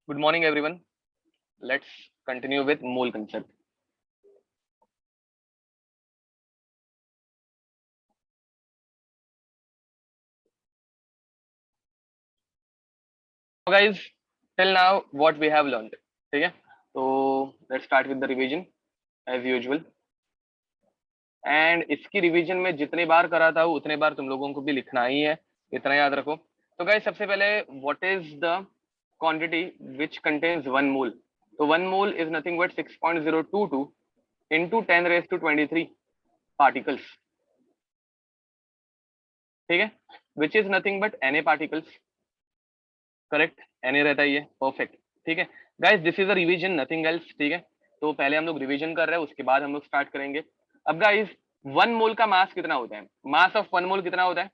Good morning, everyone. Let's continue with mole concept. So guys, till now what we have learned. ठीक है? तो let's start with the revision as usual. And इसकी revision में जितने बार कराता हूँ उतने बार तुम लोगों को भी लिखना ही है, इतना याद रखो. तो गाइस सबसे पहले what is the quantity which contains 1 mole? तो 1 mole is nothing but 6.022 into 10 raised to 23 particles. ठीक है? Which is nothing but Na particles. Correct, Na रहता ही है. परफेक्ट. ठीक है guys, this is a revision, nothing else. ठीक है, तो पहले हम लोग रिवीजन कर रहे हैं, उसके बाद हम लोग स्टार्ट करेंगे. अब गाइस 1 मोल का मास कितना होता है? मास ऑफ 1 मोल कितना होता है?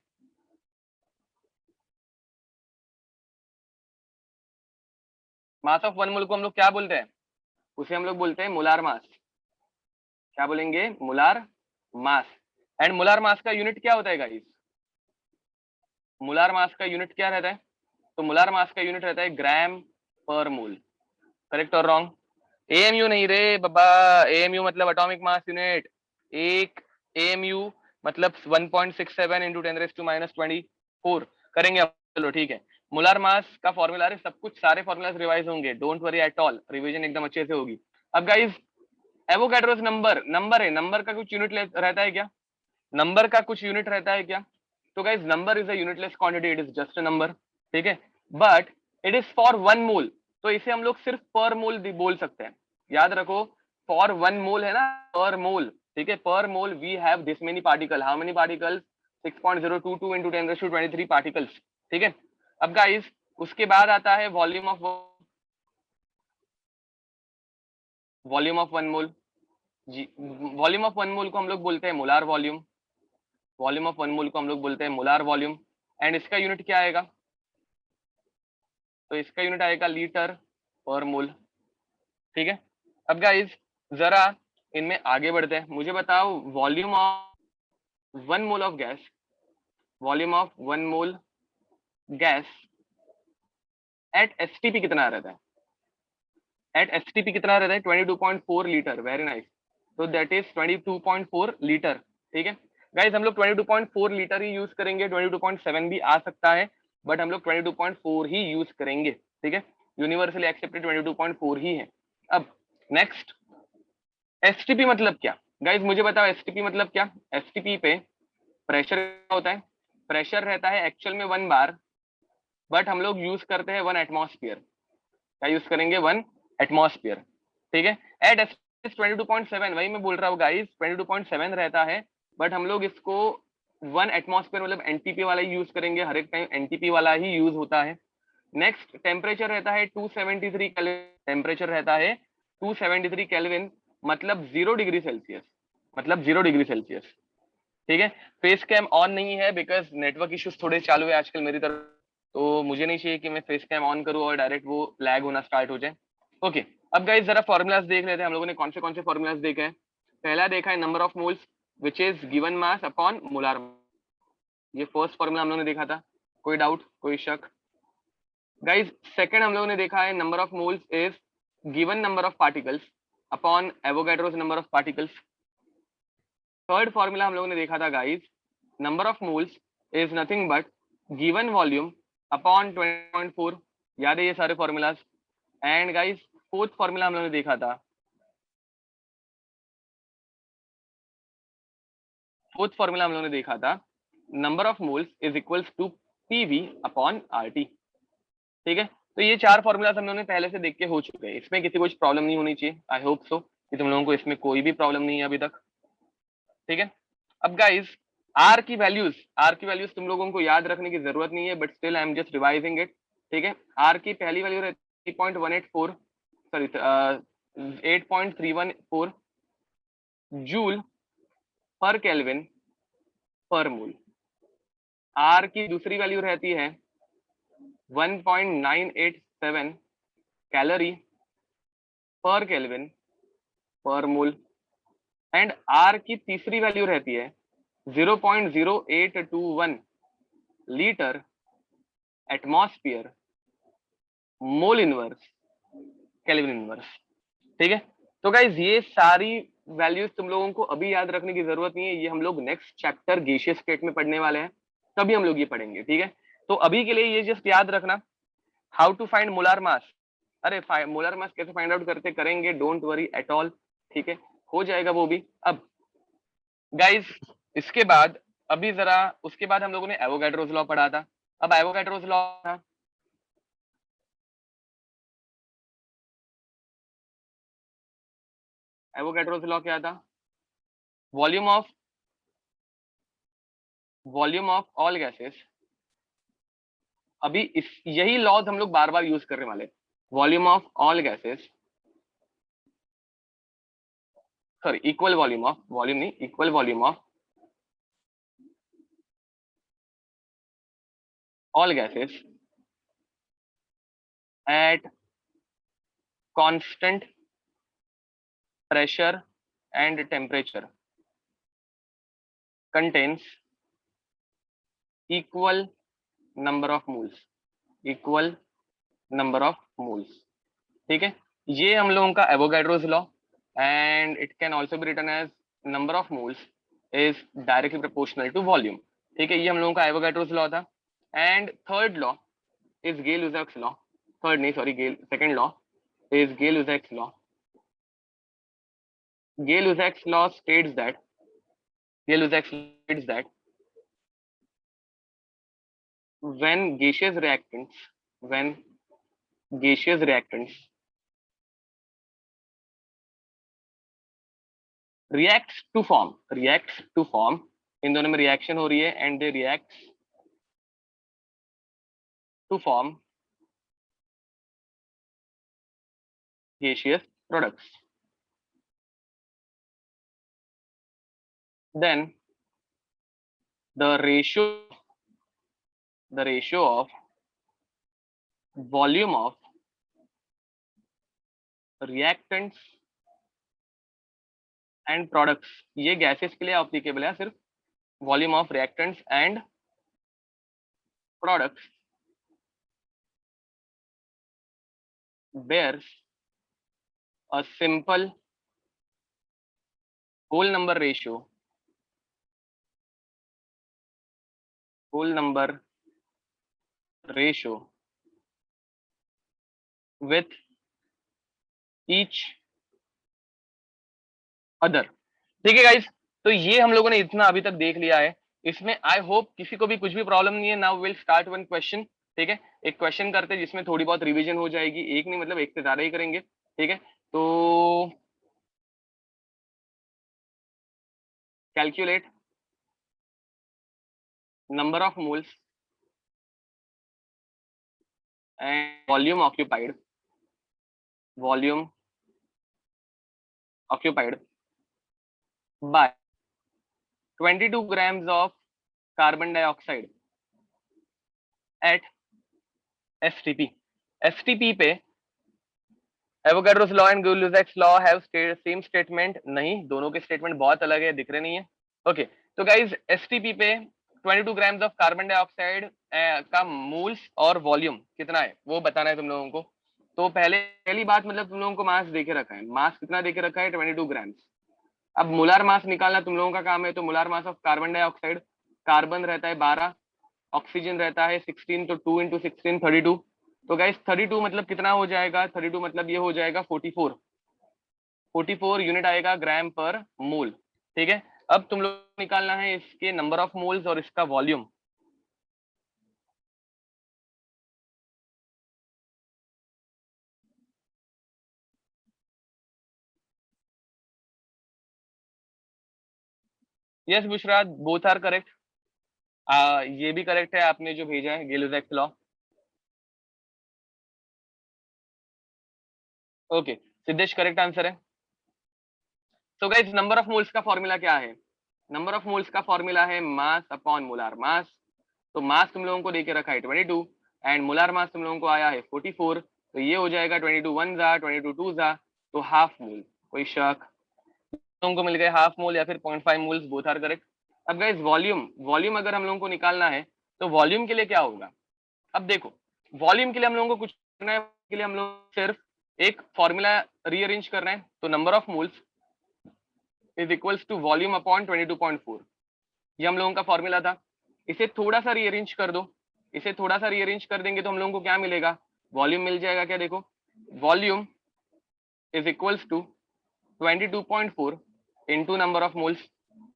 मास ऑफ 1 मोल को हम लोग क्या बोलते हैं? उसे हम लोग बोलते हैं मोलार मास. क्या बोलेंगे? Molar mass. And molar mass का यूनिट क्या होता है गाइस? मोलार मास का यूनिट क्या रहता है? तो मोलार मास का यूनिट रहता है ग्राम पर मोल. करेक्ट और रॉन्ग? एएमयू नहीं रे बाबा. एएमयू मतलब एटॉमिक मास यूनिट. एक एएमयू मतलब 1.67 इंटू 10⁻⁻24 करेंगे. चलो ठीक है. मोलार मास का फॉर्मूला है, सब कुछ सारे फॉर्मूलाज रिवाइज होंगे, don't worry at all, revision एकदम अच्छे से होगी. अब गाइस एवोगैड्रोस नंबर है, नंबर का कुछ यूनिट रहता है क्या? नंबर का कुछ यूनिट रहता है क्या? तो guys number is a unitless quantity, it is just a number. ठीक है, बट इट इज फॉर 1 मोल, तो इसे हम लोग सिर्फ पर मोल बोल सकते हैं. याद रखो, फॉर 1 मोल है ना, पर मोल. ठीक है, पर mole we have this many particle. How many particles? 6.022 into 10⁻23 particles. ठीक है. अब गाइस उसके बाद आता है वॉल्यूम ऑफ 1 मोल. जी, वॉल्यूम ऑफ 1 मोल को हम लोग बोलते हैं molar volume. Volume of 1 mole को हम लोग बोलते हैं मोलार वॉल्यूम. एंड इसका यूनिट क्या आएगा? तो इसका यूनिट आएगा लीटर पर मोल. ठीक है. अब गाइस जरा इनमें आगे बढ़ते हैं. मुझे बताओ volume of 1 mole of gas, volume of 1 mole gas at STP कितना रहता है? एट एसटीपी कितना रहता है? 22.4 लीटर. Very nice. तो दैट इज 22.4 लीटर. ठीक है गाइस, हम लोग 22.4 लीटर ही यूज करेंगे, 22.7 भी आ सकता है, बट हम लोग 22.4 ही यूज करेंगे. ठीक है, यूनिवर्सली एक्सेप्टेड 22.4 ही है. अब नेक्स्ट, एसटीपी मतलब क्या? गाइस मुझे बताओ एसटीपी मतलब क्या? एसटीपी पे प्रेशर होता है. प्रेशर रहता है एक्चुअल में 1 बार, बट हम लोग यूज करते हैं 1 एटमॉस्फेयर. क्या यूज करेंगे? 1 एटमॉस्फेयर. ठीक है. एट एस 22.7, वही मैं बोल रहा हूँ गाइस, 22.7 रहता है, बट हम लोग इसको 1 एटमॉस्फेयर मतलब एनटीपी वाला ही यूज करेंगे. हर एक टाइम एनटीपी वाला ही यूज होता है. नेक्स्ट, टेम्परेचर रहता है 273 केल्विन. टेम्परेचर रहता है 273 केल्विन, मतलब 0 डिग्री सेल्सियस. मतलब 0 डिग्री सेल्सियस. ठीक है. फेस कैम ऑन नहीं है बिकॉज नेटवर्क इश्यूज थोड़े चालू है आजकल मेरी तरफ, तो मुझे नहीं चाहिए कि मैं फेस कैम ऑन करूं और डायरेक्ट वो लैग होना स्टार्ट हो जाए. ओके. अब गाइस जरा फॉर्मूलाज देख लेते हैं. हम लोगों ने कौन से फॉर्मूलाज देखे हैं? पहला देखा है number of moles which is given mass upon molar. ये फर्स्ट फॉर्मूला हम लोगों ने देखा था. कोई डाउट, कोई शक? गाइस सेकंड हम लोगों ने देखा है number of moles is given number of particles upon Avogadro's number of particles. Third formula हम लोगों ने देखा था guys, number of moles is nothing but given volume upon 20.4. याद है ये सारे formulas? And guys fourth formula हम लोगों ने देखा था, फोर्थ फॉर्मूला हम लोगों ने देखा था, number of moles is equals to PV upon RT. ठीक है, तो ये 4 फॉर्मूलाज हम लोगों ने पहले से देख के हो चुके हैं. इसमें किसी को कुछ प्रॉब्लम नहीं होनी चाहिए. आई होप सो कि तुम लोगों को इसमें कोई भी प्रॉब्लम नहीं है अभी तक. ठीक है. अब गाइस आर की वैल्यूज तुम लोगों को याद रखने की जरूरत नहीं है, but still I am just revising it. ठीक है. आर की पहली वैल्यू रहती है 3.184, सॉरी 8.314 जूल पर केल्विन पर मोल. आर की दूसरी वैल्यू रहती है 1.987 कैलोरी पर केल्विन पर मोल. एंड आर की तीसरी वैल्यू रहती है 0.0821 litre atmosphere mole inverse kelvin inverse. ठीक है, तो गाइज ये सारी वैल्यूज तुम लोगों को अभी याद रखने की जरूरत नहीं है, ये हम लोग नेक्स्ट चैप्टर गैसियस स्टेट में पढ़ने वाले हैं, तभी हम लोग ये पढ़ेंगे। ठीक है, तो अभी के लिए ये जस्ट याद रखना, how to find molar mass. अरे मोलार मास कैसे फाइंड आउट करते करेंगे, डोंट वरी एट ऑल। ठीक है, हो जाएगा वो भी। अब गाइज इसके बाद अभी जरा उसके बाद हम लोगों ने एवोगैड्रोस लॉ पढ़ा था। अब एवोगैड्रोस लॉ था, एवोगैड्रोस लॉ क्या था, वॉल्यूम ऑफ ऑल गैसेस। अभी इस यही लॉज हम लोग बार बार यूज करने वाले, volume of all gases, sorry equal volume of, volume नहीं, equal volume of all gases at constant pressure and temperature contains equal number of moles, equal number of moles. ठीक है, ये हम लोगों का Avogadro's law, and it can also be written as number of moles is directly proportional to volume. ठीक है, ये हम लोगों का एवोगैड्रोस लॉ था। And third law is गेल-लुसाक्स law, third नहीं sorry Gay, second law is Gay-Lussac's law. Gay-Lussac's law states that when gaseous reactants reacts to form, इन दोनों में रिएक्शन हो रही है and they reacts to form gaseous products, then the ratio of volume of reactants and products, ये gases के लिए applicable है सिर्फ, volume of reactants and products bears a simple whole number ratio with each other। ठीक है guys, तो ये हम लोगों ने इतना अभी तक देख लिया है, इसमें आई होप किसी को भी कुछ भी प्रॉब्लम नहीं है। Now will start one question. ठीक है, एक क्वेश्चन करते हैं जिसमें थोड़ी बहुत रिवीजन हो जाएगी, एक नहीं मतलब एक से ज्यादा ही करेंगे। ठीक है, तो calculate number of moles and volume occupied by 22 grams of carbon dioxide at STP। STP पे Avogadro's law and Gay-Lussac's law have same statement, नहीं दोनों के स्टेटमेंट बहुत अलग है, दिख रहे नहीं है। ओके, तो गाइज STP पे 22 ग्राम्स ऑफ कार्बन डाइऑक्साइड का मोल्स और वॉल्यूम कितना है वो बताना है तुम लोगों को। तो पहली बात मतलब तुम लोगों को मास देके रखा है, मास कितना देके रखा है, 22 ग्राम्स। अब मोलार मास निकालना तुम लोगों का काम है, तो molar mass of carbon dioxide, carbon रहता है 12, ऑक्सीजन रहता है 16, तो 2 × 16 32। तो गाइस 32 मतलब कितना हो जाएगा, 32 मतलब ये हो जाएगा 44 यूनिट आएगा ग्राम पर मोल। ठीक है, अब तुम लोग निकालना है इसके नंबर ऑफ मोल्स और इसका volume. Yes Bushra, both are correct. ये भी करेक्ट है आपने जो भेजा है Gay-Lussac's law. Okay, Siddhesh correct answer है। तो गाइस नंबर ऑफ मोल्स का फॉर्मूला क्या है, नंबर ऑफ मोल्स का फॉर्मूला है मास अपॉन मोलार मास। तो मास तुम लोगों को देके रखा है 22 एंड मोलार मास तुम लोगों को आया है 44, तो ये हो जाएगा 22 1 जा 22 2 जा, तो हाफ मोल। कोई शक, तुमको मिल गए हाफ मोल या फिर 0.5 मोल्स, बोथ आर करेक्ट। अब गाइस वॉल्यूम अगर हम लोगों को निकालना है तो वॉल्यूम के लिए क्या होगा, अब देखो वॉल्यूम के लिए हम लोगों को कुछ करना है, के लिए हम लोग सिर्फ एक फॉर्मूला रीअरेंज कर रहे हैं, तो number of moles is equals to volume upon 22.4, ये हम लोगों का फॉर्मूला था। इसे थोड़ा सा रीअरेंज कर दो, इसे थोड़ा सा रीअरेंज कर देंगे तो हम लोगों को क्या मिलेगा, वॉल्यूम मिल जाएगा। क्या देखो, volume is equals to 22.4 into number of moles.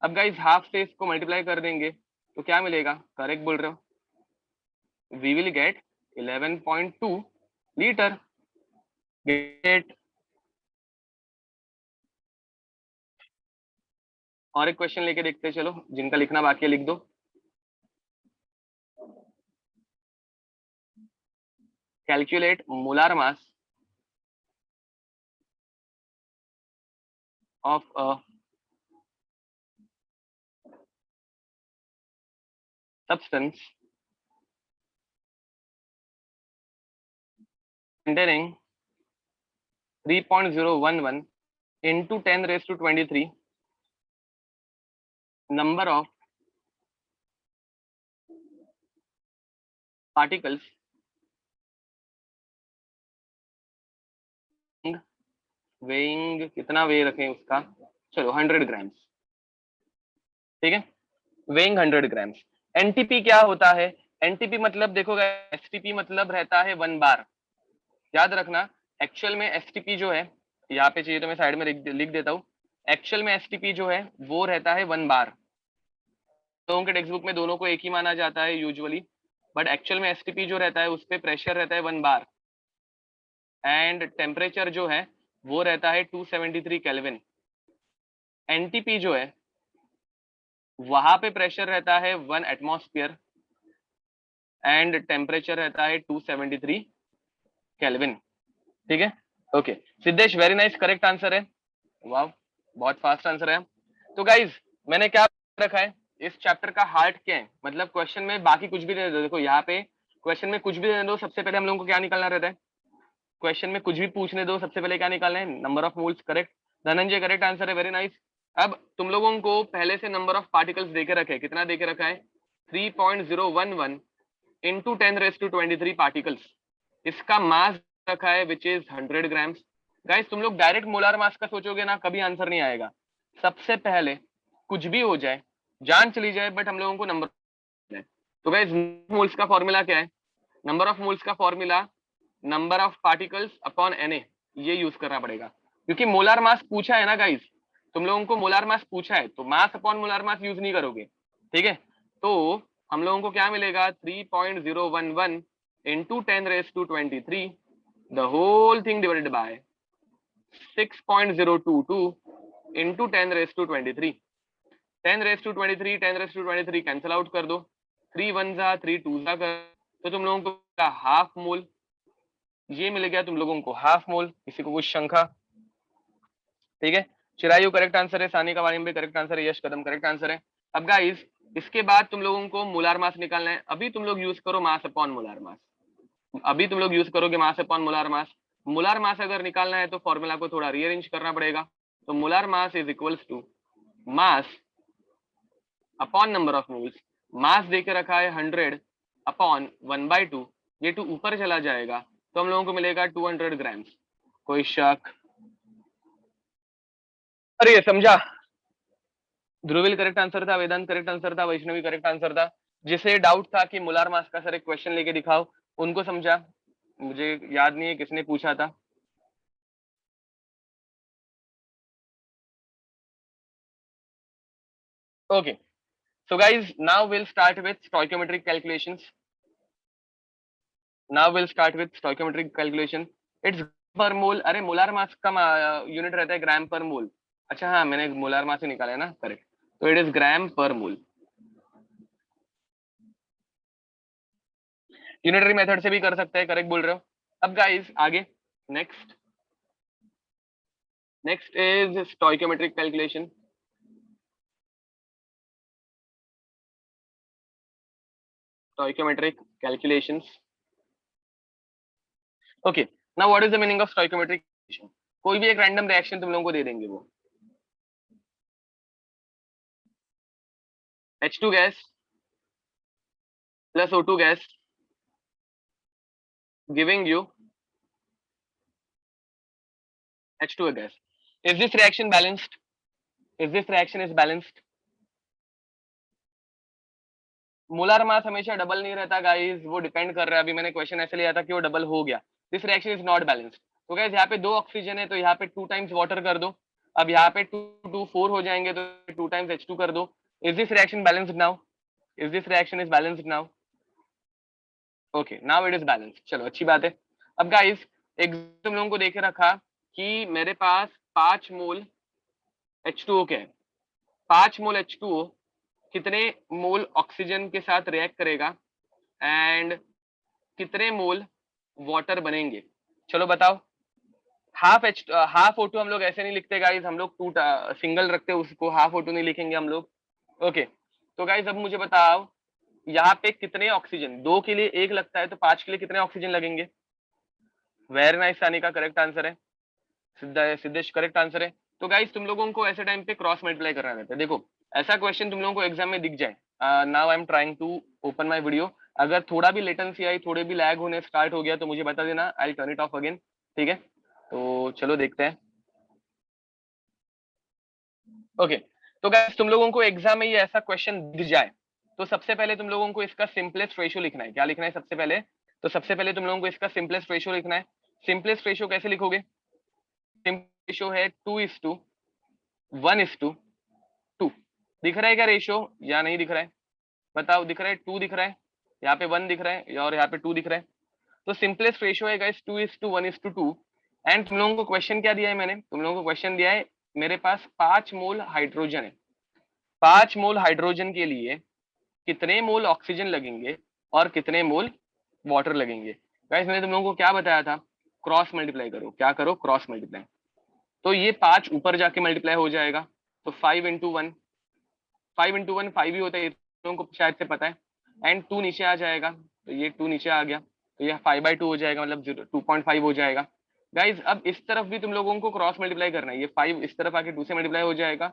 अब गाइस हाफ से इसको मल्टीप्लाई कर देंगे तो क्या मिलेगा, करेक्ट बोल रहे हो, we will get 11.2 litre. Get. और एक क्वेश्चन लेके देखते हैं, चलो जिनका लिखना बाकी है लिख दो। Calculate molar mass of a substance containing 3.011 into 10 raised to 23 number of particles weighing, कितना वे रखें उसका, चलो 100 ग्राम्स, ठीक है, weighing 100 ग्राम्स। एनटीपी क्या होता है, एनटीपी मतलब देखो, एसटीपी मतलब रहता है 1 बार, याद रखना। एक्चुअल में एसटीपी जो है, यहाँ पे चाहिए तो मैं साइड में लिख देता हूँ, एक्चुअल में एसटीपी जो है वो रहता है 1 बार। लोगों के टेक्स्ट बुक में दोनों को एक ही माना जाता है यूजुअली, बट एक्चुअल में एसटीपी जो रहता है उस पर प्रेशर रहता है 1 बार, एंड टेम्परेचर जो है वो रहता है 273 केल्विन। एनटीपी जो है वहां पे प्रेशर रहता है 1 एटमॉस्फेयर एंड टेम्परेचर रहता है 273 केल्विन, ठीक है। Okay Siddhesh, very nice, correct answer है, वाह बहुत फास्ट आंसर है। तो गाइज मैंने क्या रखा है, इस चैप्टर का हार्ट क्या है, मतलब क्वेश्चन में बाकी कुछ भी दे दो, देखो यहाँ पे क्वेश्चन में कुछ भी दे दो, सबसे पहले हम लोगों को क्या निकालना रहता है, क्वेश्चन में कुछ भी पूछने दो सबसे पहले क्या निकालना है, number of moles, correct. Dhananjay correct answer है, वेरी नाइस। अब तुम लोगों को पहले से नंबर ऑफ पार्टिकल्स देके रखे, कितना देके रखा है, 3.011 इंटू 10⁻23 पार्टिकल्स। इसका मास रखा है विच इज 100 ग्राम्स। गाइस तुम लोग डायरेक्ट मोलार मास का सोचोगे ना, कभी आंसर नहीं आएगा। सबसे पहले कुछ भी हो जाए, जान चली जाए, बट हम लोगों को नंबर। तो गाइस मोल्स का फॉर्मूला क्या है, नंबर ऑफ मोल्स का formula number of particles upon Na, ये यूज करना पड़ेगा, क्योंकि मोलार मास पूछा है ना गाइस, तुम लोगों को मोलार मास पूछा है, तो mass upon molar mass use नहीं करोगे, ठीक है। तो हम लोगों को क्या मिलेगा, 3.011 into 10⁻23 the whole thing divided by 6.022 into 10⁻23। 10⁻23 10⁻23 cancel out कर दो, 3 1 जा 3 2 जा कर, तो तुम लोगों को हाफ मोल ये मिल गया, तुम लोगों को हाफ मोल। किसी को कुछ शंका, ठीक है। चिरायु करेक्ट आंसर है, सानी का वाणी करेक्ट आंसर है, यश कदम करेक्ट आंसर है। अब गाइस इसके बाद तुम लोगों को मोलार मास निकालना है, अभी तुम लोग यूज करो मास अपॉन मोलार मास, अभी तुम लोग यूज करोगे mass upon molar mass. Molar mass अगर निकालना है तो फॉर्मूला को थोड़ा रीअरेंज करना पड़ेगा, तो molar mass is equals to mass upon number of moles. Mass देके रखा है 100 अपॉन 1/2, ये 2 ऊपर चला जाएगा तो हम लोगों को मिलेगा 200 ग्राम्स। कोई शक, अरे ये समझा, ध्रुविल करेक्ट आंसर था, वेदांत करेक्ट आंसर था, वैष्णवी करेक्ट आंसर था। जिसे डाउट था कि मोलार मास का सर एक क्वेश्चन लेके दिखाओ, उनको समझा, मुझे याद नहीं है किसने पूछा था। Okay so guys now will start with stoichiometric calculations. Now will start with stoichiometric calculation. It's पर मोल, अरे मोलार मास का यूनिट रहता है ग्राम पर मोल। अच्छा हाँ, मैंने मोलार मास ही निकाला है ना, करेक्ट, तो इट इज ग्राम पर मोल। यूनिटरी मेथड से भी कर सकते हैं, करेक्ट बोल रहे हो। अब गाइस आगे, next next is stoichiometric calculation. Stoichiometric calculations, okay. Now what is the meaning of stoichiometric calculation, कोई भी एक रैंडम रिएक्शन तुम लोगों को दे देंगे, वो H2 gas plus O2 gas giving you H2O gas. Is this reaction balanced? Is this reaction is balanced? Molar mass हमेशा double नहीं रहता गाइस, वो डिपेंड कर रहा है। अभी मैंने क्वेश्चन ऐसे लिया था कि वो डबल हो गया। This reaction is not balanced. तो गाइस यहाँ पे 2 ऑक्सीजन है, तो यहाँ पे 2 टाइम्स वाटर कर दो। अब यहाँ पे 2 2 4 हो जाएंगे, तो 2 टाइम्स H2 कर दो। Is this reaction balanced now? Is this reaction is balanced now? Okay, now it is balanced. चलो अच्छी बात है। अब गाइस एक तुम लोगों को देखे रखा कि मेरे पास 5 मोल H2O के हैं। 5 मोल H2O कितने मोल ऑक्सीजन के साथ रिएक्ट करेगा एंड कितने मोल वाटर बनेंगे? चलो बताओ। हाफ O2 हम लोग ऐसे नहीं लिखते गाइस, हम लोग टू सिंगल रखते हैं उसको, हाफ O2 नहीं लिखेंगे हम लोग। ओके, तो गाइस अब मुझे बताओ यहाँ पे कितने ऑक्सीजन, 2 के लिए 1 लगता है, तो 5 के लिए कितने ऑक्सीजन लगेंगे? वेरी नाइस सानी का करेक्ट आंसर है। सिद्धेश करेक्ट आंसर है। तो गाइस तुम लोगों को ऐसे टाइम पे क्रॉस मल्टीप्लाई करना रहता है। देखो ऐसा क्वेश्चन तुम लोगों को एग्जाम में दिख जाए, now I am trying to open my video, अगर थोड़ा भी लेटेंसी आई, थोड़े भी लैग होने स्टार्ट हो गया तो मुझे बता देना, I turn it of again. ठीक है, तो चलो देखते हैं। ओके, तो गाइस तुम लोगों को एग्जाम में ये ऐसा क्वेश्चन दिख जाए तो सबसे पहले तुम लोगों को इसका सिंपलेस्ट रेशियो लिखना है। क्या लिखना है सबसे पहले? तो सबसे पहले तुम लोगों को इसका सिंपलेस्ट रेशियो लिखना है। सिंपलेस्ट रेशियो कैसे लिखोगे? सिंपल रेशियो है 2:1:2। दिख रहा है क्या रेशियो या नहीं दिख रहा है? बताओ, दिख रहा है? 2 दिख रहा है, यहाँ पे 1 दिख रहा है और यहाँ पे 2 दिख रहा है। तो सिंपलेस्ट रेशियो है गाइस 2:1:2। एंड तुम लोगों को क्वेश्चन क्या दिया है? मैंने तुम लोगों को क्वेश्चन दिया है, मेरे पास 5 मोल हाइड्रोजन है। 5 मोल हाइड्रोजन के लिए कितने मोल ऑक्सीजन लगेंगे और कितने मोल वाटर लगेंगे? गाइस मैंने तुम लोगों को क्या बताया था? क्रॉस मल्टीप्लाई करो। क्या करो? Cross multiply. तो ये 5 ऊपर जाके मल्टीप्लाई हो जाएगा, तो 5 × 1, 5 × 1 5 ही होता है, तुम लोगों को शायद से पता है। एंड 2 नीचे आ जाएगा, तो ये 2 नीचे आ गया, तो ये 5/2 हो जाएगा, मतलब 2.5 हो जाएगा। गाइज अब इस तरफ भी तुम लोगों को क्रॉस मल्टीप्लाई करना है। ये 5 इस तरफ आके 2 से मल्टीप्लाई हो जाएगा,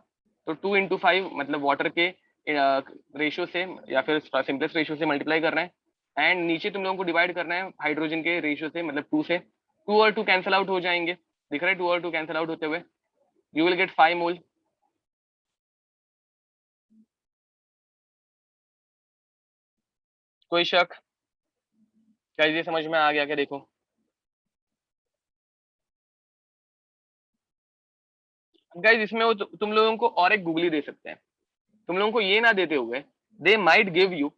तो 2 × 5 मतलब वाटर के रेशियो से या फिर सिंपलेस्ट रेशियो से मल्टीप्लाई करना है। एंड नीचे तुम लोगों को डिवाइड करना है हाइड्रोजन के रेशियो से, मतलब 2 से। 2 और 2 कैंसिल आउट हो जाएंगे, दिख रहा है? 2 और 2 कैंसिल आउट होते हुए यू विल गेट 5 मोल। कोई शक? क्या ये समझ में आ गया क्या? देखो गाइज इसमें वो तुम लोगों को और एक गूगली दे सकते हैं। तुम लोगों को ये ना देते हुए they might give you,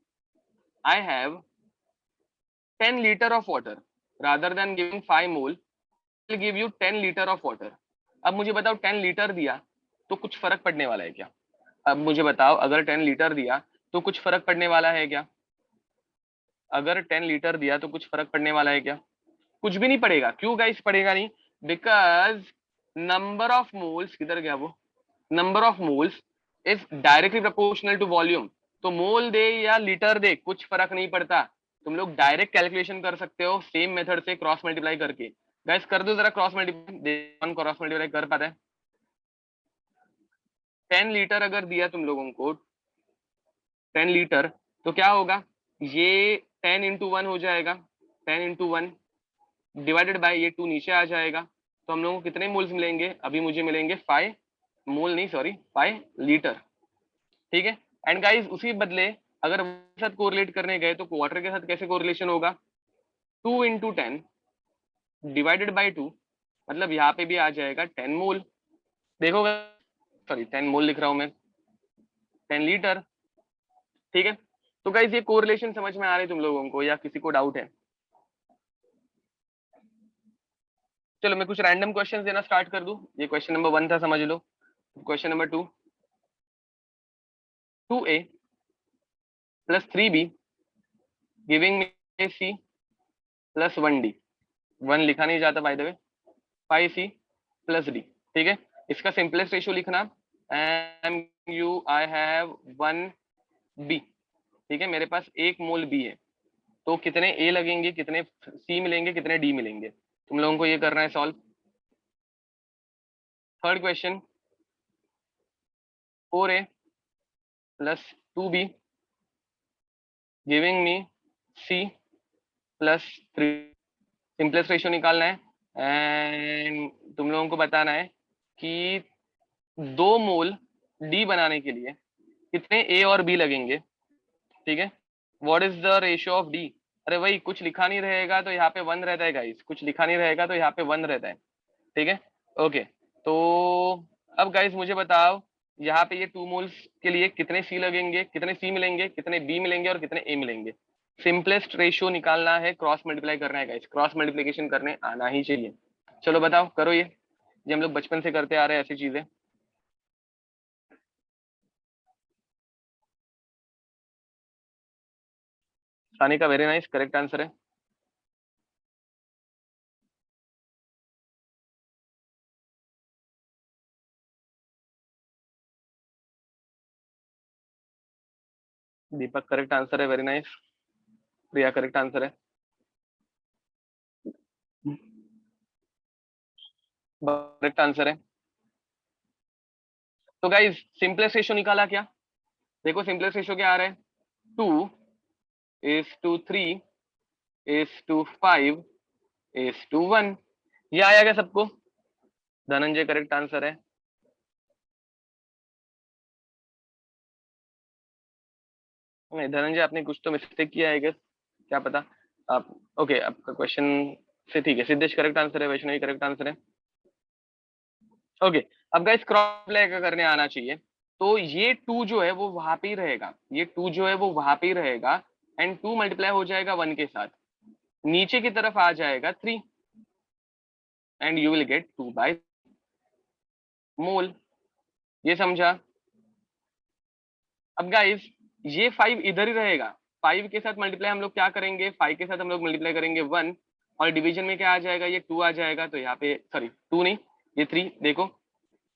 I have 10 litre of water, rather than giving 5 mole will give you 10 litre of water. अब मुझे बताओ 10 लीटर दिया तो कुछ फर्क पड़ने वाला है क्या? अब मुझे बताओ अगर 10 लीटर दिया तो कुछ फर्क पड़ने वाला है क्या? अगर 10 लीटर दिया तो कुछ फर्क पड़ने वाला है क्या? कुछ भी नहीं पड़ेगा। क्यों गाइस पड़ेगा नहीं? बिकॉज नंबर ऑफ मोल्स, किधर गया वो? Number of moles is directly proportional to volume. तो मोल दे या लीटर दे कुछ फर्क नहीं पड़ता, तुम लोग डायरेक्ट कैलकुलेशन कर सकते हो सेम मेथड से क्रॉस मल्टीप्लाई करके। गाइस कर दो जरा क्रॉस मल्टीप्लाई, क्रॉस मल्टीप्लाई कर पाता है? 10 लीटर अगर दिया तुम लोगों को 10 लीटर, तो क्या होगा? ये 10 × 1 हो जाएगा, 10 × 1 डिवाइडेड बाय ये 2 नीचे आ जाएगा, तो हम लोगों को कितने मोल्स मिलेंगे? अभी मुझे मिलेंगे 5 मोल, नहीं सॉरी 5 लीटर। ठीक है। एंड गाइस उसी बदले अगर साथ कोरिलेट करने गए तो वाटर के साथ कैसे कोरिलेशन होगा? 2 × 10 डिवाइडेड बाय 2, मतलब यहाँ पे भी आ जाएगा 10 मोल। देखो सॉरी 10 मोल लिख रहा हूं मैं, 10 लीटर। ठीक है, तो गाइस ये कोरिलेशन समझ में आ रही है तुम लोगों को या किसी को डाउट है? चलो मैं कुछ रैंडम क्वेश्चंस देना स्टार्ट कर दूं। ये क्वेश्चन नंबर 1 था, समझ लो। Question number 2, 2A + 3B giving me C + 1D। 1 लिखा नहीं जाता by the way, 5C + D। ठीक है, इसका सिंपलेस्ट रेशियो लिखना, M U I have 1B। ठीक है, मेरे पास 1 मोल B है, तो कितने A लगेंगे, कितने C मिलेंगे, कितने D मिलेंगे? तुम लोगों को ये करना है solve. Third question, 4A + 2B giving me C + 3। Simplest ratio निकालना है, एंड तुम लोगों को बताना है कि 2 मोल डी बनाने के लिए कितने ए और बी लगेंगे, ठीक है। What is the ratio of D? अरे वही, कुछ लिखा नहीं रहेगा तो यहाँ पे 1 रहता है गाइस, कुछ लिखा नहीं रहेगा तो यहाँ पे 1 रहता है, ठीक है। ओके, तो अब गाइस मुझे बताओ, यहाँ पे ये 2 मोल्स के लिए कितने सी लगेंगे, कितने सी मिलेंगे, कितने बी मिलेंगे और कितने ए मिलेंगे। सिंपलेस्ट रेशियो निकालना है, क्रॉस मल्टीप्लाई करना है गाइस, क्रॉस मल्टीप्लिकेशन करने आना ही चाहिए। चलो बताओ, करो ये हम लोग बचपन से करते आ रहे हैं ऐसी चीजें। सानी का वेरी नाइस, करेक्ट आंसर है। दीपक करेक्ट आंसर है, वेरी नाइस। प्रिया करेक्ट आंसर है, करेक्ट आंसर है। तो गाइस सिंपलेस्ट रेशियो निकाला क्या? देखो सिंपलेस्ट रेशियो क्या आ रहा है, 2:3 5:1। ये आया क्या सबको? धनंजय करेक्ट आंसर है। नहीं धनंजय, आपने कुछ तो मिस्टेक किया है, क्या पता आप। ओके, आपका क्वेश्चन से ठीक है। सिद्धेश करेक्ट आंसर है, वैष्णवी करेक्ट आंसर है। ओके, अब गाइस क्रॉस मल्टीप्लाई करने आना चाहिए। तो ये 2 जो है वो वहां पे ही रहेगा, ये 2 जो है वो वहां पे ही रहेगा, एंड 2 मल्टीप्लाई हो जाएगा 1 के साथ, नीचे की तरफ आ जाएगा 3, एंड यू विल गेट 2/मोल। ये समझा? अब गाइस ये 5 इधर ही रहेगा, 5 के साथ मल्टीप्लाई हम लोग क्या करेंगे, 5 के साथ हम लोग मल्टीप्लाई करेंगे 1, और डिवीजन में क्या आ जाएगा, ये 2 आ जाएगा, तो यहाँ पे सॉरी 2 नहीं, ये 3। देखो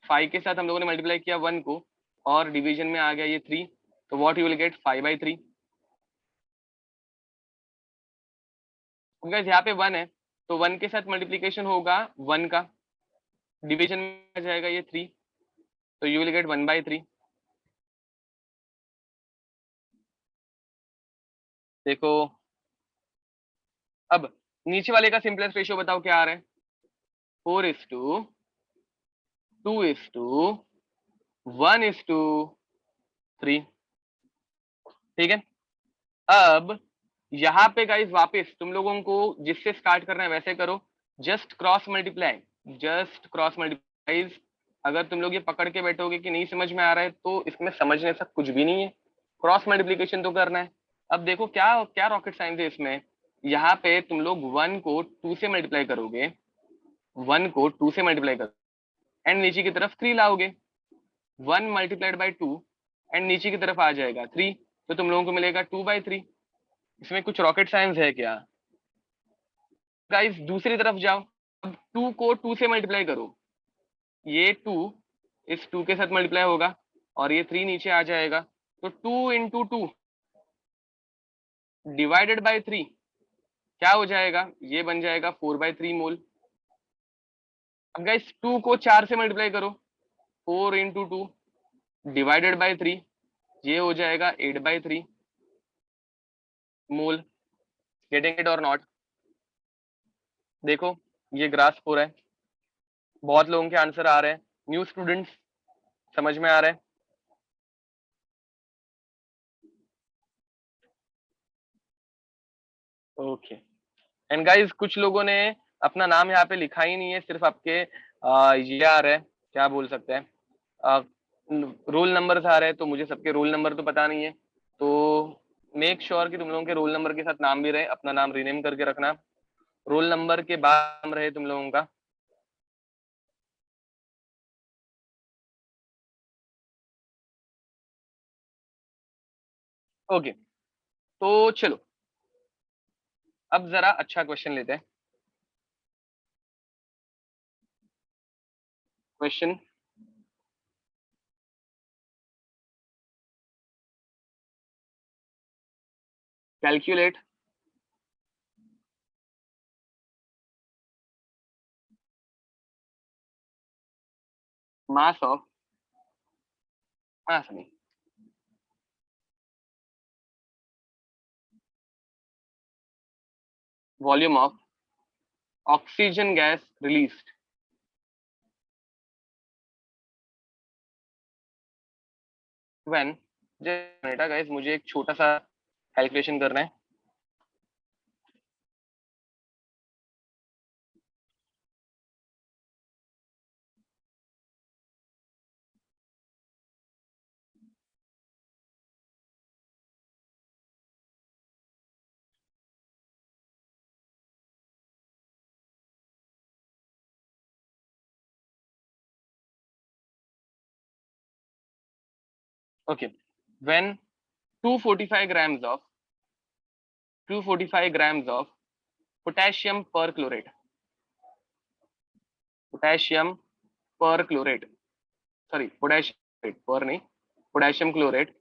5 के साथ हम लोगों ने मल्टीप्लाई किया 1 को, और डिवीजन में आ गया ये 3, तो what you will get 5/3। Guys यहाँ पे 1 है, तो 1 के साथ मल्टीप्लीकेशन होगा 1 का, डिवीजन में आ जाएगा ये 3, तो यू विल गेट 1/3। देखो अब नीचे वाले का सिंपलेस्ट रेशियो बताओ क्या आ रहा है, 4:2:1:3, ठीक है। अब यहाँ पे गाइस वापस तुम लोगों को जिससे स्टार्ट करना है वैसे करो, just cross multiply, just cross multiply. अगर तुम लोग ये पकड़ के बैठोगे कि नहीं समझ में आ रहा है, तो इसमें समझने से कुछ भी नहीं है, क्रॉस मल्टीप्लीकेशन तो करना है। अब देखो क्या क्या रॉकेट साइंस है इसमें, यहाँ पे तुम लोग 1 को 2 से मल्टीप्लाई करोगे, 1 को 2 से मल्टीप्लाई करो, एंड नीचे की तरफ 3 लाओगे, 1 × 2, एंड नीचे की तरफ आ जाएगा 3, तो तुम लोगों को मिलेगा 2/3। इसमें कुछ रॉकेट साइंस है क्या? गाइस दूसरी तरफ जाओ, अब 2 को 2 से मल्टीप्लाई करो, ये 2 इस 2 के साथ मल्टीप्लाई होगा, और ये 3 नीचे आ जाएगा, तो 2 × 2 डिवाइडेड बाय 3 क्या हो जाएगा, ये बन जाएगा 4/3 मोल। अब गाइस 2 को 4 से मल्टीप्लाई करो, 4 × 2 डिवाइडेड बाय 3, ये हो जाएगा 8/3 मोल। गेटिंग इट और नॉट? देखो ये ग्राफ हो रहा है, बहुत लोगों के आंसर आ रहे हैं, न्यू स्टूडेंट्स समझ में आ रहा है? ओके, एंड गाइस कुछ लोगों ने अपना नाम यहाँ पे लिखा ही नहीं है, सिर्फ आपके ये आ रहा है, क्या बोल सकते हैं, रोल नंबर आ रहे हैं, तो मुझे सबके रोल नंबर तो पता नहीं है, तो मेक श्योर कि तुम लोगों के रोल नंबर के साथ नाम भी रहे, अपना नाम रीनेम करके रखना, रोल नंबर के बाद नाम रहे तुम लोगों का। ओके, तो चलो अब जरा अच्छा क्वेश्चन लेते हैं। क्वेश्चन, कैलकुलेट मास ऑफ, मास नहीं, volume of oxygen gas released. When, guys, मुझे एक छोटा सा कैलकुलेशन करना है. Okay, when 245 grams of potassium perchlorate, potassium perchlorate, sorry, potassium per नहीं, potassium chlorate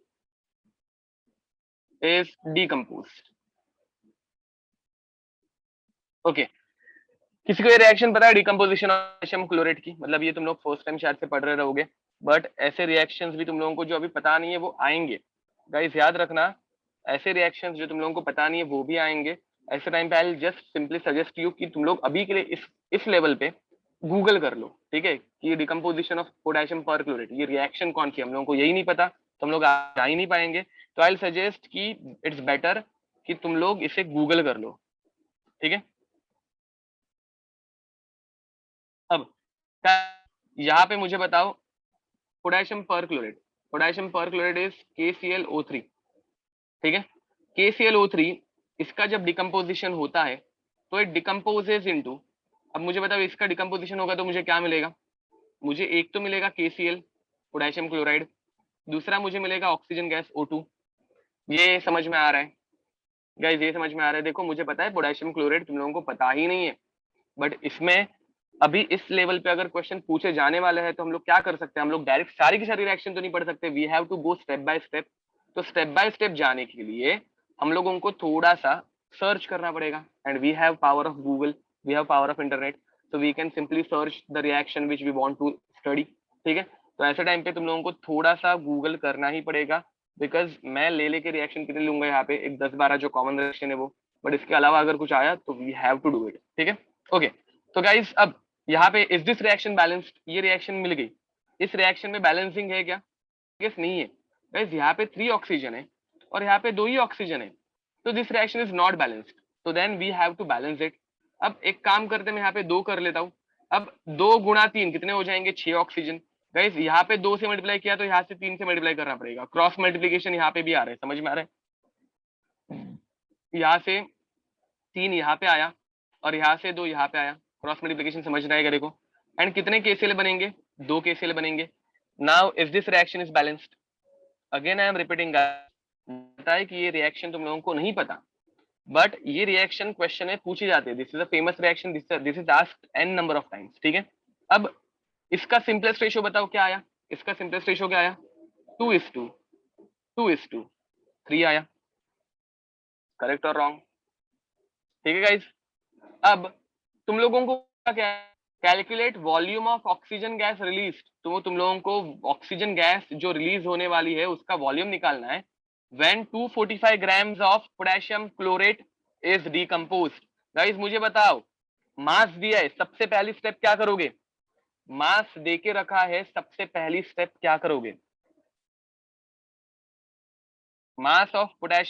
is decomposed. Okay, किसी को ये रिएक्शन पता है डिकम्पोजिशन ऑफ पोटेशियम क्लोरेट की? मतलब ये तुम लोग फर्स्ट टाइम शायद से पढ़ रहे रहोगे, बट ऐसे रिएक्शंस भी तुम लोगों को जो अभी पता नहीं है वो आएंगे. गाइस याद रखना, ऐसे रिएक्शंस जो तुम लोगों को पता नहीं है वो भी आएंगे. ऐसे टाइम पे I just simply suggest you कि तुम लोग अभी के लिए इस लेवल पे गूगल कर लो, ठीक है, कि डिकम्पोजिशन ऑफ पोटेशियम परक्लोरेट ये रिएक्शन कौन सी, हम लोगों को यही नहीं पता तो हम लोग आ ही नहीं पाएंगे. तो आई सजेस्ट कि इट्स बेटर कि तुम लोग इसे गूगल कर लो, ठीक है. अब यहाँ पे मुझे बताओ पोटेशियम परक्लोरेट इज KClO3, ठीक है. KClO3 इसका जब डिकम्पोजिशन होता है तो इट डिकम्पोजेज इनटू, अब मुझे बताओ इसका डिकम्पोजिशन होगा तो मुझे क्या मिलेगा? मुझे एक तो मिलेगा KCl पोटेशियम क्लोराइड, दूसरा मुझे मिलेगा ऑक्सीजन गैस O2. ये समझ में आ रहा है गाइस? ये समझ में आ रहा है? देखो मुझे पता है पोटेशियम क्लोराइड तुम लोगों को पता ही नहीं है, बट इसमें अभी इस लेवल पे अगर क्वेश्चन पूछे जाने वाले हैं तो हम लोग क्या कर सकते हैं? हम लोग डायरेक्ट सारी की सारी रिएक्शन तो नहीं पढ़ सकते, we have to go step by step. तो स्टेप बाय स्टेप जाने के लिए हम लोगों को थोड़ा सा सर्च करना पड़ेगा, and we have power of Google, we have power of internet, so we can simply search the reaction which we want to study, ठीक है. तो ऐसे टाइम पे तुम लोगों को थोड़ा सा गूगल करना ही पड़ेगा, बिकॉज मैं ले लेके रिएक्शन कितने लूंगा यहाँ पे, एक 10-12 जो कॉमन रिएक्शन है वो, बट इसके अलावा अगर कुछ आया तो we have to do it, ठीक है. ओके, तो गाइस अब यहाँ पे इज दिस रिएक्शन बैलेंस्ड? ये रिएक्शन मिल गई, इस रिएक्शन में बैलेंसिंग है क्या? यस नहीं है गाइस. यहाँ पे 3 ऑक्सीजन है और यहाँ पे 2 ही ऑक्सीजन है, तो this reaction is not balanced, तो then we have to balance it. अब एक काम करते हैं, मैं यहाँ पे 2 कर लेता हूँ. अब 2 गुणा 3 कितने हो जाएंगे? 6 ऑक्सीजन. गाइस यहाँ पे 2 से मल्टीप्लाई किया तो यहाँ से 3 से मल्टीप्लाई करना पड़ेगा, क्रॉस मल्टीप्लीकेशन यहाँ पे भी आ रहा है, समझ में आ रहा है? यहाँ से 3 यहाँ पे आया और यहाँ से 2 यहाँ पे आया, क्रॉस मल्टीप्लीकेशन समझ रहा है? देखो, एंड कितने KCl बनेंगे? 2 KCl बनेंगे. Now if this reaction is balanced, again I am repeating, पता है कि ये रिएक्शन तुम लोगों को नहीं पता, बट ये रिएक्शन क्वेश्चन में पूछी जाती है. This is a famous reaction, this is asked n number of times, ठीक है. अब इसका सिंपलेस्ट रेशियो बताओ क्या आया? इसका सिंपलेस्ट रेशियो क्या आया? 2:3 आया. करेक्ट और रॉन्ग? ठीक है गाइस. अब तुम लोगों को क्या calculate volume of oxygen gas release, तो तुम लोगों को ऑक्सीजन गैस जो रिलीज होने वाली है उसका वॉल्यूम निकालना है when 245 grams of potassium chlorate is decomposed. Guys मुझे बताओ, मास दिया है, सबसे पहली स्टेप क्या करोगे? मास देके रखा है, सबसे पहली स्टेप क्या करोगे? Mass of potassium